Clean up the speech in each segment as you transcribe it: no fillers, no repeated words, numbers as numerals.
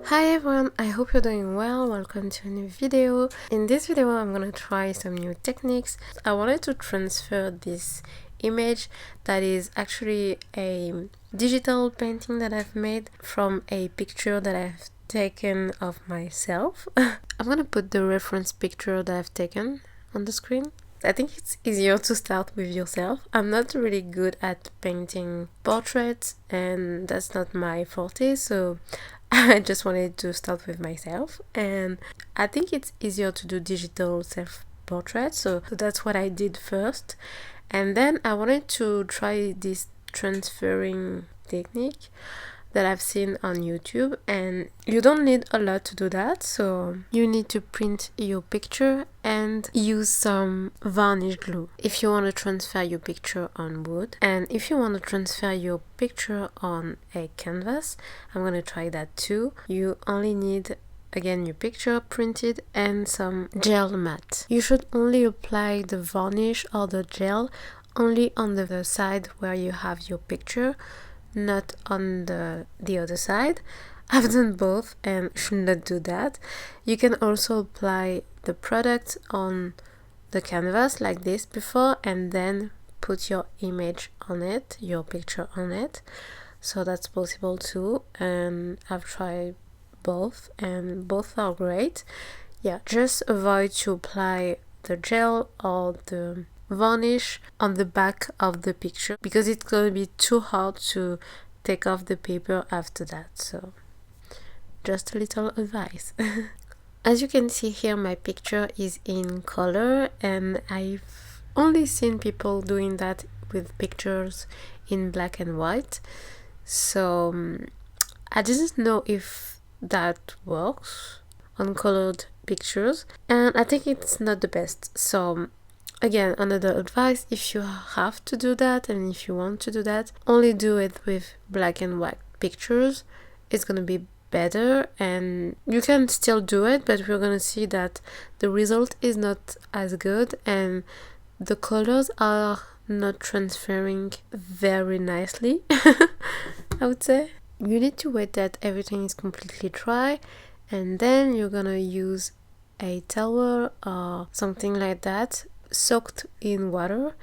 Hi everyone, I hope you're doing well. Welcome to a new video. In this video I'm gonna try some new techniques. I wanted to transfer this image that is actually a digital painting that I've made from a picture that I've taken of myself. I'm gonna put the reference picture that I've taken on the screen. I think it's easier to start with yourself. I'm not really good at painting portraits and that's not my forte, so I just wanted to start with myself, and I think it's easier to do digital self-portrait, so that's what I did first. And then I wanted to try this transferring technique that I've seen on YouTube, and you don't need a lot to do that. So you need to print your picture and use some varnish glue if you want to transfer your picture on wood, and if you want to transfer your picture on a canvas, I'm going to try that too. You only need, again, your picture printed and some gel matte. You should only apply the varnish or the gel only on the side where you have your picture, not on the other side. I've done both and should not do that. You can also apply the product on the canvas like this before and then put your image on it, your picture on it. So that's possible too, and I've tried both and both are great. Yeah, just avoid to apply the gel or the varnish on the back of the picture because it's going to be too hard to take off the paper after that. So just a little advice. As you can see here, my picture is in color, and I've only seen people doing that with pictures in black and white, so I didn't know if that works on colored pictures, and I think it's not the best. So again, another advice, if you have to do that and if you want to do that, only do it with black and white pictures. It's gonna be better, and you can still do it, but we're gonna see that the result is not as good and the colors are not transferring very nicely. I would say you need to wait that everything is completely dry, and then you're gonna use a towel or something like that soaked in water,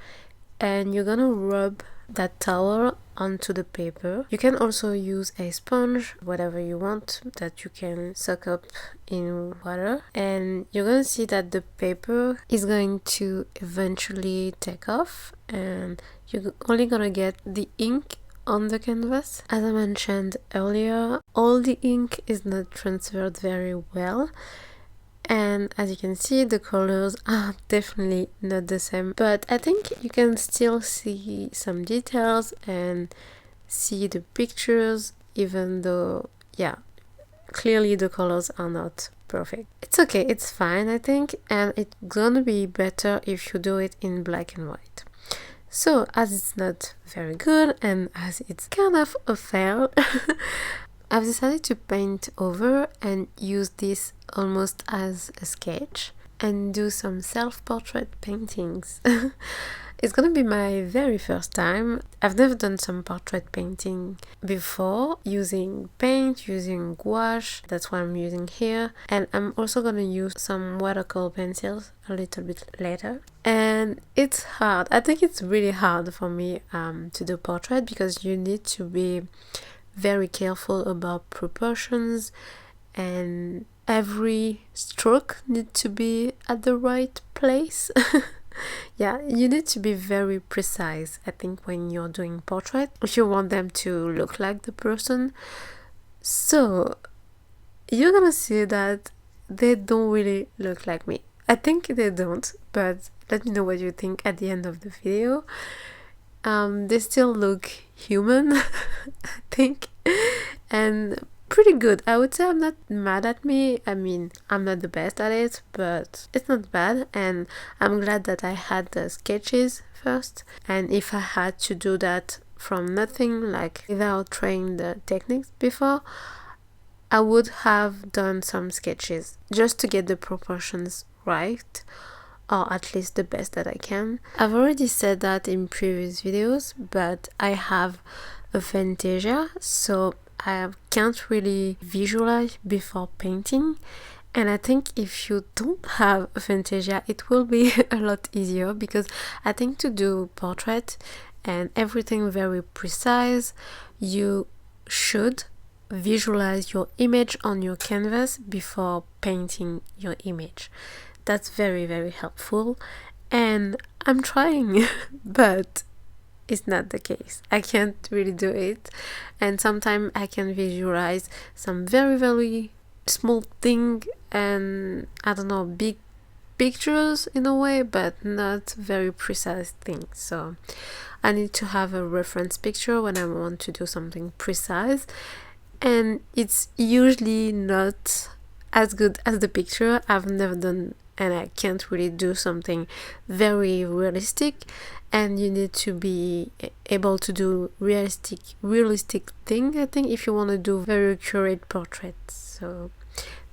and you're gonna rub that towel onto the paper. You can also use a sponge, whatever you want, that you can soak up in water, and you're gonna see that the paper is going to eventually take off and you're only gonna get the ink on the canvas. As I mentioned earlier, all the ink is not transferred very well, and as you can see, the colors are definitely not the same, but I think you can still see some details and see the pictures, even though, yeah, clearly the colors are not perfect. It's okay, it's fine, I think, and it's gonna be better if you do it in black and white. So as it's not very good and as it's kind of a fail, I've decided to paint over and use this almost as a sketch and do some self-portrait paintings. It's gonna be my very first time. I've never done some portrait painting before using paint, using gouache. That's what I'm using here. And I'm also gonna use some watercolor pencils a little bit later. And it's hard. I think it's really hard for me to do portrait because you need to be very careful about proportions, and every stroke needs to be at the right place. Yeah, you need to be very precise, I think, when you're doing portrait, if you want them to look like the person. So you're gonna see that they don't really look like me. I think they don't, but let me know what you think at the end of the video. They still look human, I think, and pretty good. I would say I'm not mad at me. I mean, I'm not the best at it, but it's not bad, and I'm glad that I had the sketches first. And if I had to do that from nothing, like without trying the techniques before, I would have done some sketches just to get the proportions right, or at least the best that I can. I've already said that in previous videos, but I have aphantasia, so I can't really visualize before painting. And I think if you don't have Fantasia, it will be a lot easier, because I think to do portrait and everything very precise, you should visualize your image on your canvas before painting your image. That's very, very helpful. And I'm trying, but it's not the case. I can't really do it. And sometimes I can visualize some very, very small thing, and I don't know, big pictures in a way, but not very precise things. So I need to have a reference picture when I want to do something precise, and it's usually not as good as the picture. I've never done, and I can't really do something very realistic, and you need to be able to do realistic thing, I think, if you want to do very accurate portraits. So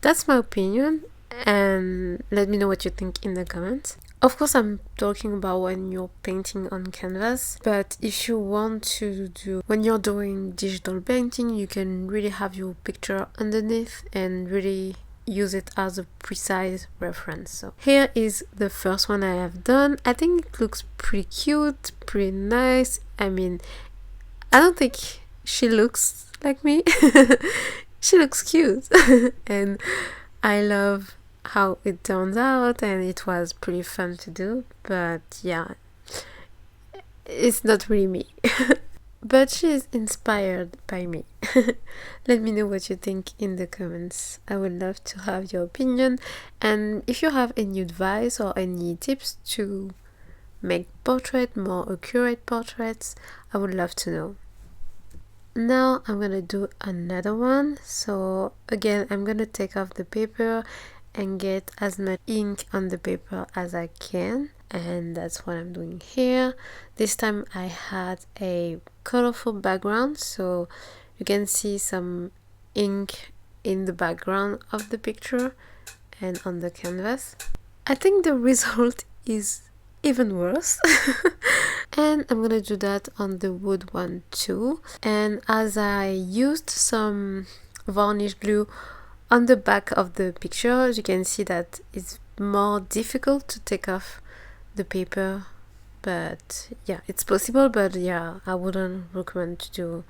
that's my opinion, and let me know what you think in the comments. Of course, I'm talking about when you're painting on canvas, but if you want to do, when you're doing digital painting, you can really have your picture underneath and really use it as a precise reference. So here is the first one I have done. I think it looks pretty cute, pretty nice. I mean, I don't think she looks like me. She looks cute. And I love how it turns out, and it was pretty fun to do, but yeah, it's not really me. But she's inspired by me. Let me know what you think in the comments. I would love to have your opinion, and if you have any advice or any tips to make portraits more accurate portraits, I would love to know. Now I'm gonna do another one. So again, I'm gonna take off the paper and get as much ink on the paper as I can, and that's what I'm doing here. This time I had a colorful background, so you can see some ink in the background of the picture and on the canvas. I think the result is even worse. And I'm gonna do that on the wood one too. And as I used some varnish glue on the back of the picture, you can see that it's more difficult to take off the paper, but yeah, it's possible. But yeah, I wouldn't recommend to do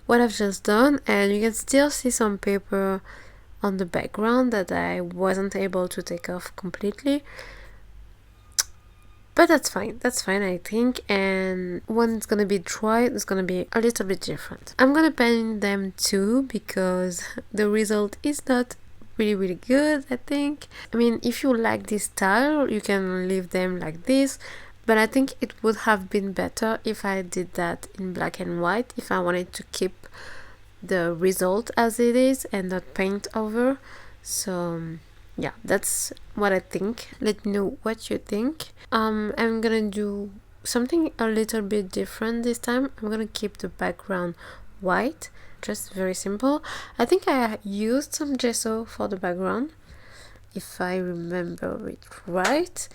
what I've just done. And you can still see some paper on the background that I wasn't able to take off completely, but that's fine, I think. And when it's gonna be dry, it's gonna be a little bit different. I'm gonna paint them too, because the result is not really good, I think. I mean, if you like this style, you can leave them like this, but I think it would have been better if I did that in black and white, if I wanted to keep the result as it is and not paint over. So yeah, that's what I think. Let me know what you think. I'm gonna do something a little bit different this time. I'm gonna keep the background white, just very simple. I think I used some gesso for the background, if I remember it right.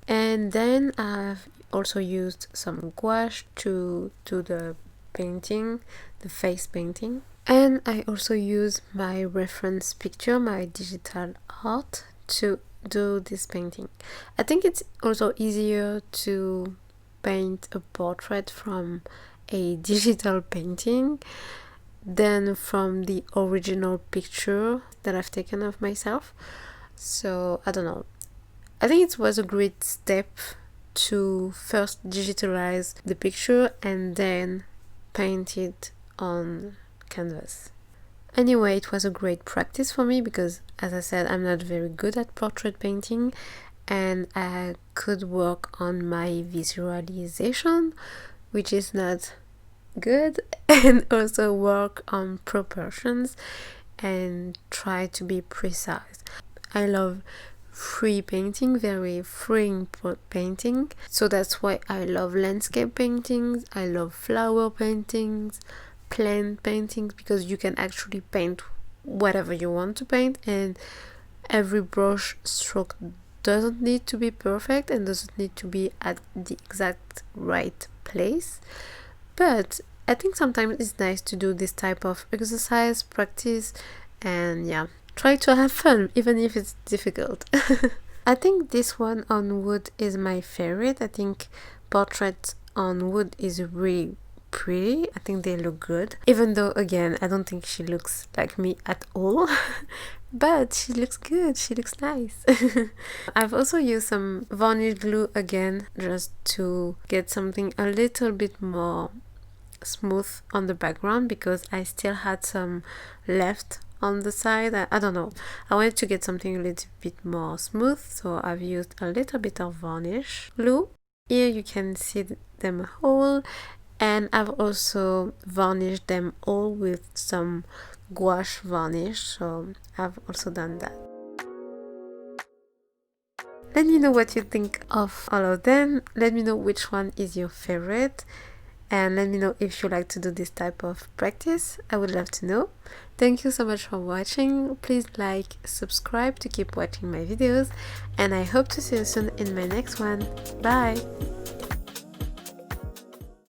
And then I've also used some gouache to do the painting, the face painting. And I also use my reference picture, my digital art, to do this painting. I think it's also easier to paint a portrait from a digital painting than from the original picture that I've taken of myself. So I don't know. I think it was a great step to first digitalize the picture and then paint it on canvas. Anyway, it was a great practice for me, because as I said, I'm not very good at portrait painting, and I could work on my visualization, which is not good, and also work on proportions and try to be precise. I love free painting, very freeing painting, so that's why I love landscape paintings, I love flower paintings, plant paintings, because you can actually paint whatever you want to paint, and every brush stroke doesn't need to be perfect and doesn't need to be at the exact right place. But I think sometimes it's nice to do this type of exercise, practice, and yeah, try to have fun even if it's difficult. I think this one on wood is my favorite. I think portrait on wood is really pretty. I think they look good, even though again I don't think she looks like me at all. But she looks good, she looks nice. I've also used some varnish glue again, just to get something a little bit more smooth on the background, because I still had some left on the side. I don't know, I wanted to get something a little bit more smooth, so I've used a little bit of varnish glue. Here you can see them whole, and I've also varnished them all with some gouache varnish, so I've also done that. Let me know what you think of all of them. Let me know which one is your favorite, and let me know if you like to do this type of practice. I would love to know. Thank you so much for watching. Please like, subscribe to keep watching my videos, and I hope to see you soon in my next one. Bye!